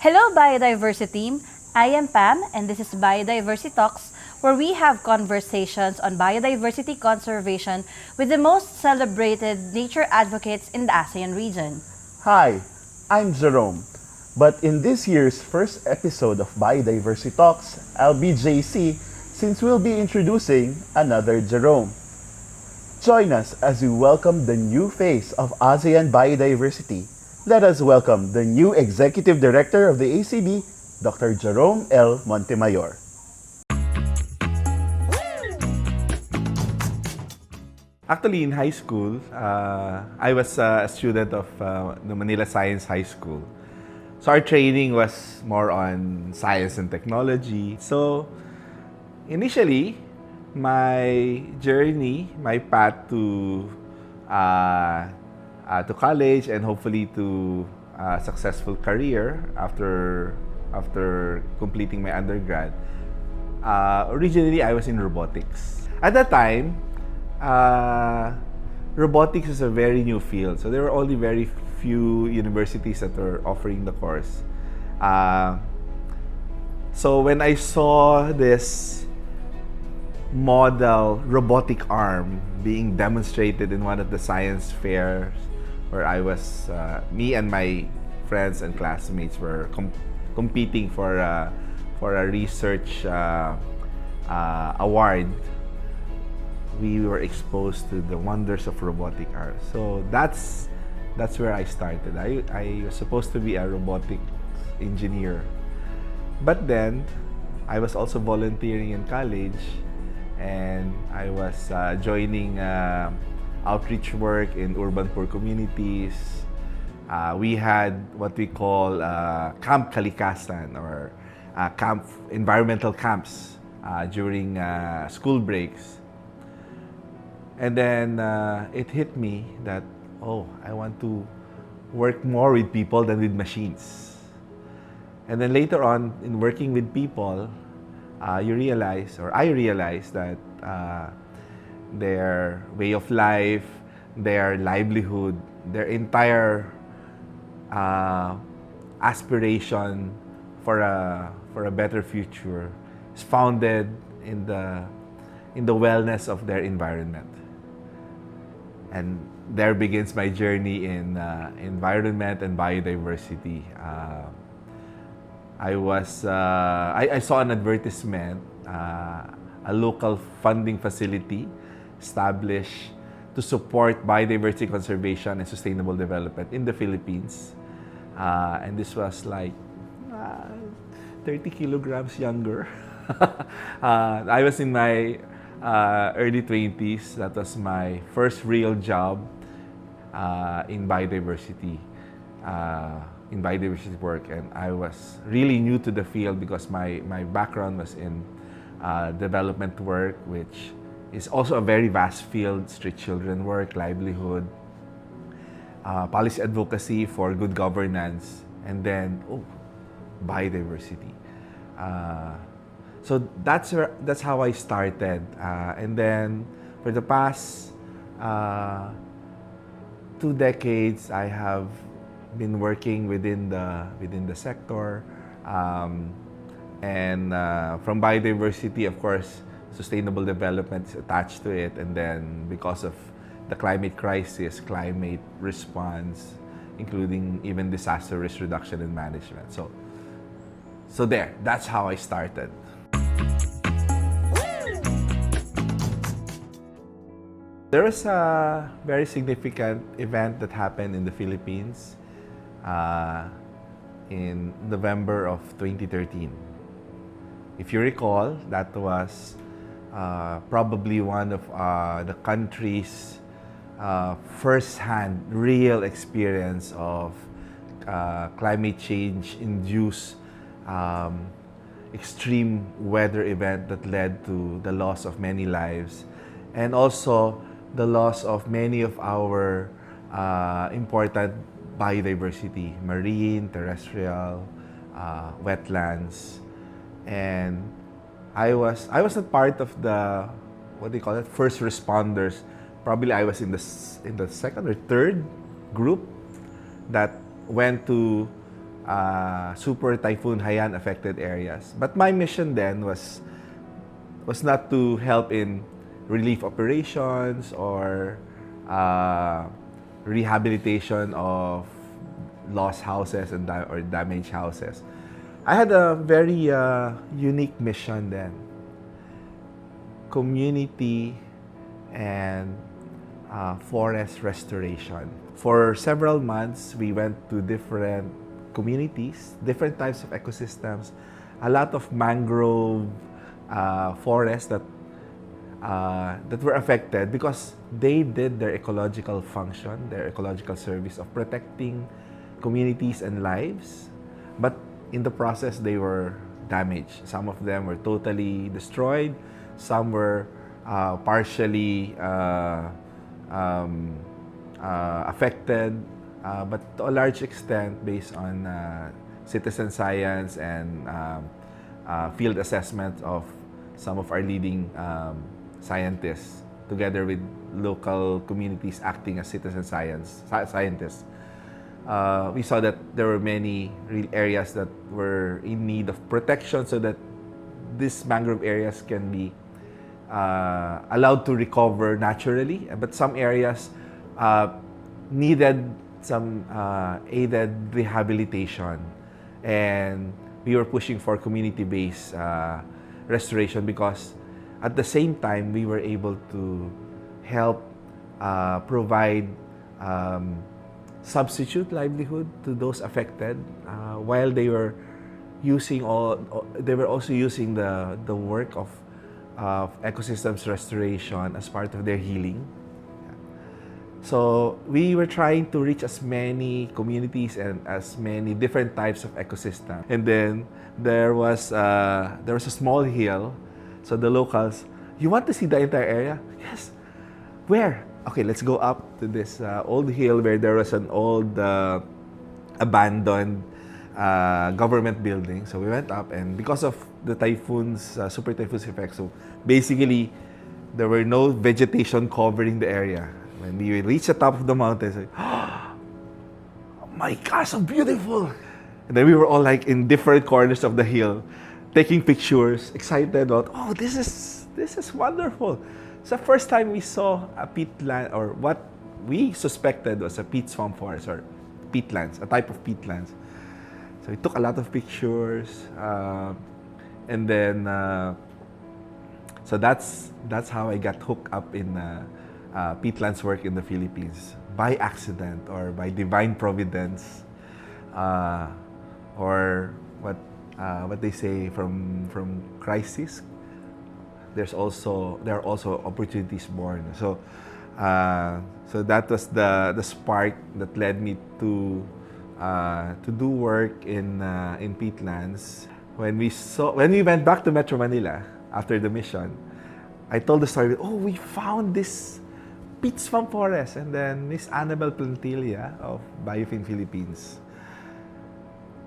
Hello, Biodiversity team. I am Pam, and this is BiodiversiTalks, where we have conversations on biodiversity conservation with the most celebrated nature advocates in the ASEAN region. Hi, I'm Jerome. But in this year's first episode of Biodiversity Talks, I'll be JC since we'll be introducing another Jerome. Join us as we welcome the new face of ASEAN Biodiversity. Let us welcome the new Executive Director of the ACB, Dr. Jerome L. Montemayor. Actually, in high school, I was a student of the Manila Science High School. So our training was more on science and technology. So initially, my journey, my path to college and hopefully to a successful career after completing my undergrad. Originally, I was in robotics. At that time, robotics is a very new field, so there were only very few universities that were offering the course. So when I saw this model robotic arm being demonstrated in one of the science fairs, where I was, me and my friends and classmates were competing for a research award, we were exposed to the wonders of robotic arms. So that's where I started. I was supposed to be a robotics engineer. But then, I was also volunteering in college, and I was joining outreach work in urban poor communities. We had what we call Camp Kalikasan, or environmental camps during school breaks. And then it hit me that, I want to work more with people than with machines. And then later on, in working with people, I realized that their way of life, their livelihood, their entire aspiration for a better future is founded in the wellness of their environment. And there begins my journey in environment and biodiversity. I saw an advertisement, a local funding facility established to support biodiversity conservation and sustainable development in the Philippines. And this was like 30 kilograms younger. I was in my early 20s. That was my first real job in biodiversity work, and I was really new to the field because my background was in development work, which is also a very vast field: street children work, livelihood, policy advocacy for good governance, and then biodiversity. So that's how I started, and then for the past 2 decades, I have been working within the sector, and from biodiversity, of course, sustainable development is attached to it, and then because of the climate crisis, climate response, including even disaster risk reduction and management. So that's how I started. There was a very significant event that happened in the Philippines in November of 2013. If you recall, that was probably one of the country's first-hand real experience of climate change-induced extreme weather event that led to the loss of many lives, and also the loss of many of our important biodiversity, marine, terrestrial, wetlands. And I was not part of the, what do you call it, first responders. Probably I was in the second or third group that went to Super Typhoon Haiyan affected areas. But my mission then was not to help in relief operations or rehabilitation of lost houses and or damaged houses. I had a very unique mission then. Community and forest restoration. For several months, we went to different communities, different types of ecosystems, a lot of mangrove forests that were affected because they did their ecological function, their ecological service of protecting communities and lives, but in the process they were damaged. Some of them were totally destroyed, some were partially affected, but to a large extent based on citizen science and field assessment of some of our leading scientists, together with local communities acting as citizen scientists. We saw that there were many real areas that were in need of protection so that these mangrove areas can be allowed to recover naturally, but some areas needed some aided rehabilitation, and we were pushing for community-based restoration because at the same time we were able to help provide substitute livelihood to those affected while they were also using the work of ecosystems restoration as part of their healing. So we were trying to reach as many communities and as many different types of ecosystem. And then there was a small hill. So the locals, you want to see the entire area? Yes. Where? Okay, let's go up to this old hill where there was an old abandoned government building. So we went up, and because of the typhoons, super typhoons effect, so basically there were no vegetation covering the area. When we reached the top of the mountain, it's like, oh my gosh, so beautiful! And then we were all like in different corners of the hill, taking pictures, excited about, oh, this is wonderful. It's the first time we saw a peatland, or what we suspected was a peat swamp forest, or peatlands, a type of peatlands. So we took a lot of pictures, and then so that's how I got hooked up in peatlands work in the Philippines, by accident or by divine providence, or what they say, from crisis. There are also opportunities born. So that was the spark that led me to do work in peatlands. When we went back to Metro Manila after the mission, I told the story. Oh, we found this peat swamp forest, and then Miss Annabel Plantilla of Biofin Philippines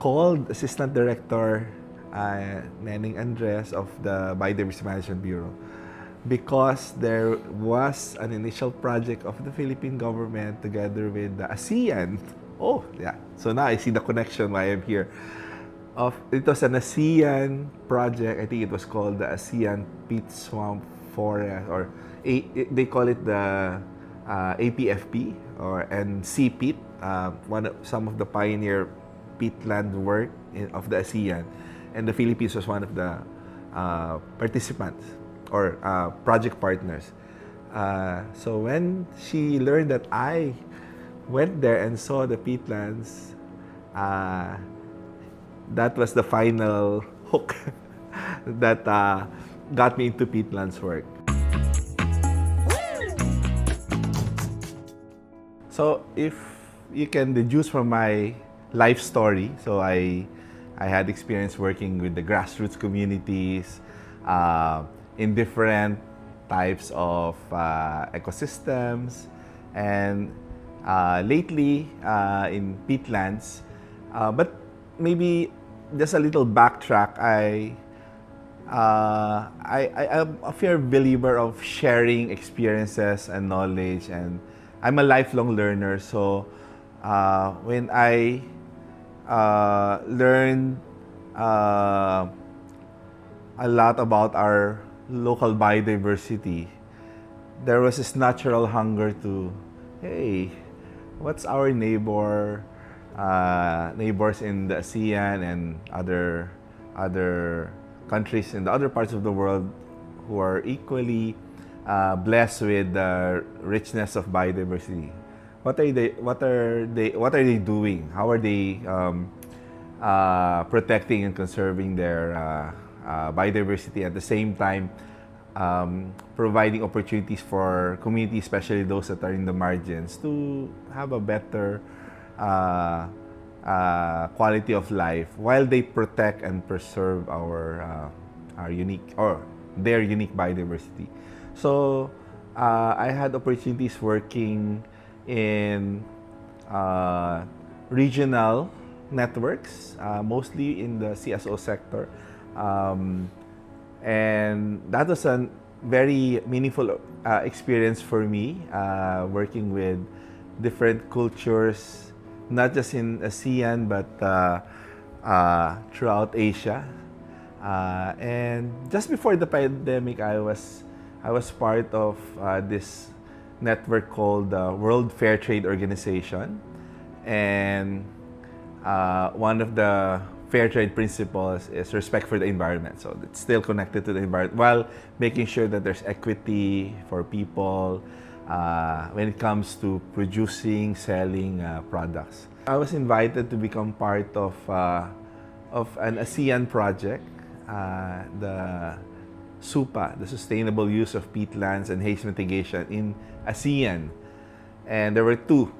called Assistant Director Neneng Andres of the Biodiversity Management Bureau, because there was an initial project of the Philippine government together with the ASEAN. Oh, yeah. So now I see the connection why I'm here. It was an ASEAN project. I think it was called the ASEAN Peat Swamp Forest, or they call it the APFP and CPEAT, some of the pioneer peatland work of the ASEAN. And the Philippines was one of the participants or project partners. So when she learned that I went there and saw the peatlands, that was the final hook that got me into peatlands work. So if you can deduce from my life story, so I had experience working with the grassroots communities in different types of ecosystems, and lately in peatlands. But maybe just a little backtrack. I'm a firm believer of sharing experiences and knowledge, and I'm a lifelong learner. So when I learned uh, a lot about our local biodiversity, there was this natural hunger to, hey, what's our neighbors in the ASEAN and other countries in the other parts of the world who are equally blessed with the richness of biodiversity. What are they doing? How are they protecting and conserving their biodiversity, at the same time providing opportunities for communities, especially those that are in the margins, to have a better quality of life while they protect and preserve our unique, or their unique biodiversity. So I had opportunities working in regional networks, mostly in the CSO sector. And that was a very meaningful experience for me, working with different cultures, not just in ASEAN, but throughout Asia. And just before the pandemic, I was part of this network called the World Fair Trade Organization. And one of the fair trade principles is respect for the environment. So it's still connected to the environment while making sure that there's equity for people when it comes to producing, selling products. I was invited to become part of an ASEAN project, the SUPA, the Sustainable Use of Peatlands and Haze Mitigation in ASEAN. And there were two.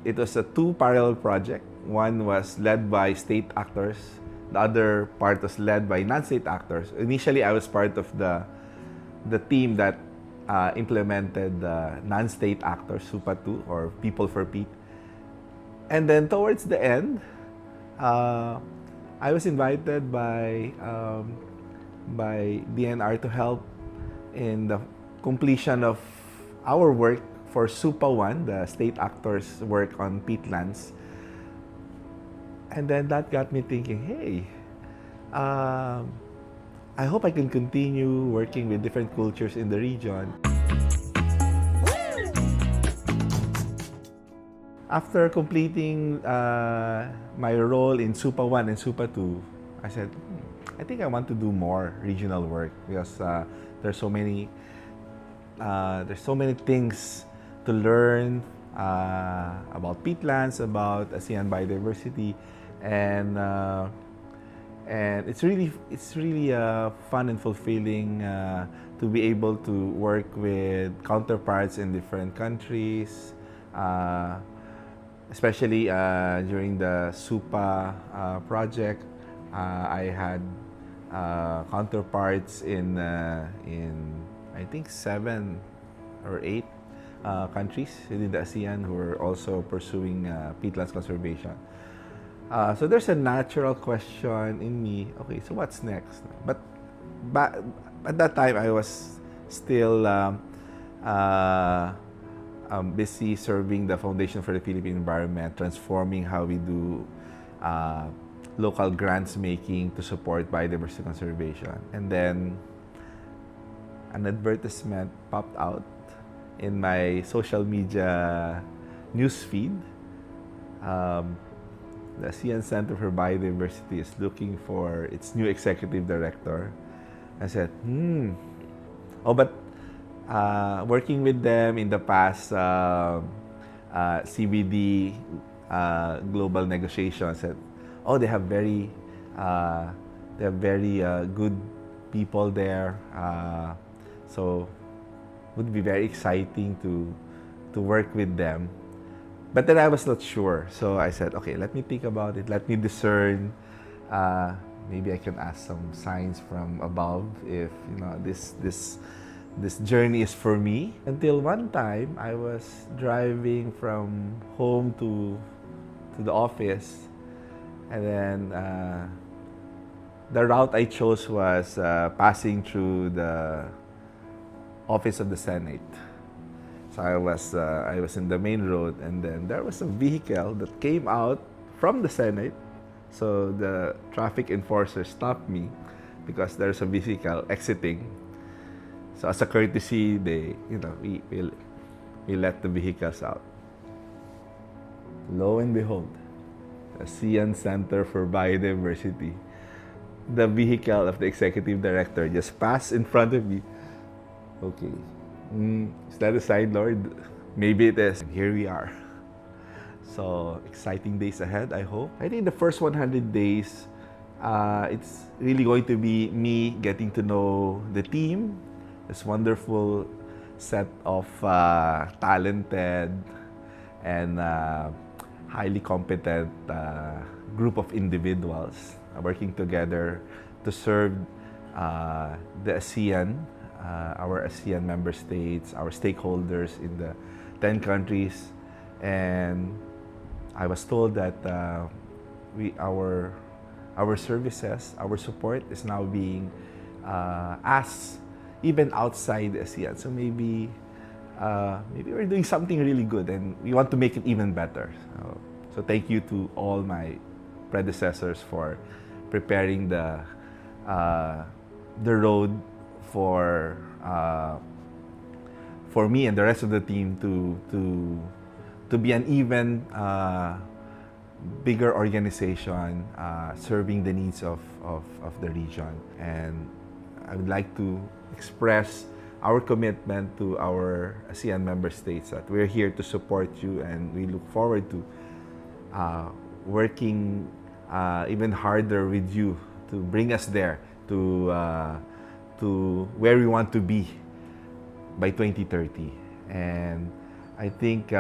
It was a two parallel project. One was led by state actors. The other part was led by non-state actors. Initially, I was part of the team that implemented the non-state actors, SUPA 2, or People for Peat. And then towards the end, I was invited by DNR to help in the completion of our work for SUPA 1, the state actors' work on peatlands. And then that got me thinking, hey, I hope I can continue working with different cultures in the region. After completing my role in SUPA 1 and SUPA 2, I said, I think I want to do more regional work, because there's so many things to learn about peatlands, about ASEAN biodiversity, and it's really fun and fulfilling to be able to work with counterparts in different countries, especially during the SUPA project. I had counterparts in I think 7 or 8 countries within the ASEAN who are also pursuing peatlands conservation. So there's a natural question in me, okay, so what's next? But at that time, I was still busy serving the Foundation for the Philippine Environment, transforming how we do local grants making to support biodiversity conservation. And then an advertisement popped out in my social media newsfeed. The ASEAN Center for Biodiversity is looking for its new executive director. I said, but working with them in the past CBD global negotiations, said, they have very good people there. So it would be very exciting to work with them. But then I was not sure. So I said, okay, let me think about it. Let me discern. Maybe I can ask some signs from above if this journey is for me. Until one time, I was driving from home to the office, and then the route I chose was passing through the office of the Senate. So I was in the main road, and then there was a vehicle that came out from the Senate. So the traffic enforcer stopped me because there's a vehicle exiting. So as a courtesy, we let the vehicles out. Lo and behold, ASEAN Center for Biodiversity. The vehicle of the executive director just passed in front of me. Okay, is that a sign, Lord? Maybe it is. Here we are. So exciting days ahead, I hope. I think the first 100 days, it's really going to be me getting to know the team, this wonderful set of talented and highly competent group of individuals working together to serve the ASEAN, our ASEAN member states, our stakeholders in the 10 countries. And I was told that our services, our support is now being asked even outside ASEAN. So maybe we're doing something really good, and we want to make it even better. So thank you to all my predecessors for preparing the road for me and the rest of the team to be an even bigger organization serving the needs of the region. And I would like to express our commitment to our ASEAN member states that we're here to support you, and we look forward to working even harder with you to bring us there to where we want to be by 2030. And I think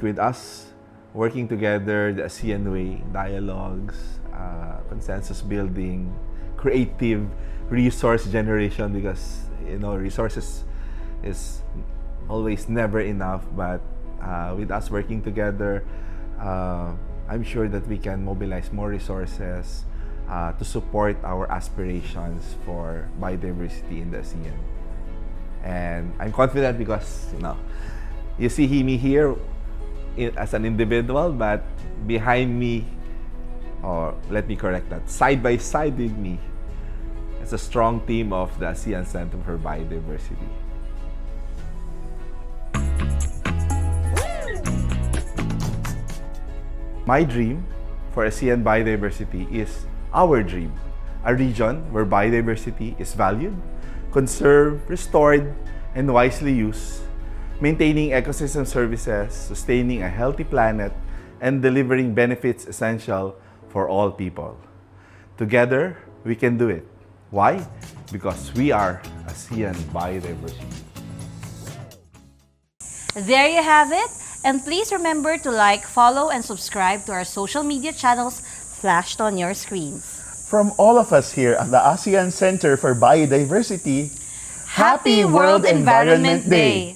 with us working together, the ASEAN way, dialogues, consensus building, creative resource generation, because resources is always never enough, but with us working together, I'm sure that we can mobilize more resources to support our aspirations for biodiversity in the ASEAN. And I'm confident because you see me here as an individual, but behind me, or let me correct that, side by side with me, it's a strong team of the ASEAN Center for Biodiversity. My dream for ASEAN biodiversity is our dream, a region where biodiversity is valued, conserved, restored, and wisely used, maintaining ecosystem services, sustaining a healthy planet, and delivering benefits essential for all people. Together, we can do it. Why? Because we are ASEAN Biodiversity. There you have it. And please remember to like, follow, and subscribe to our social media channels flashed on your screens. From all of us here at the ASEAN Center for Biodiversity, Happy World Environment Day!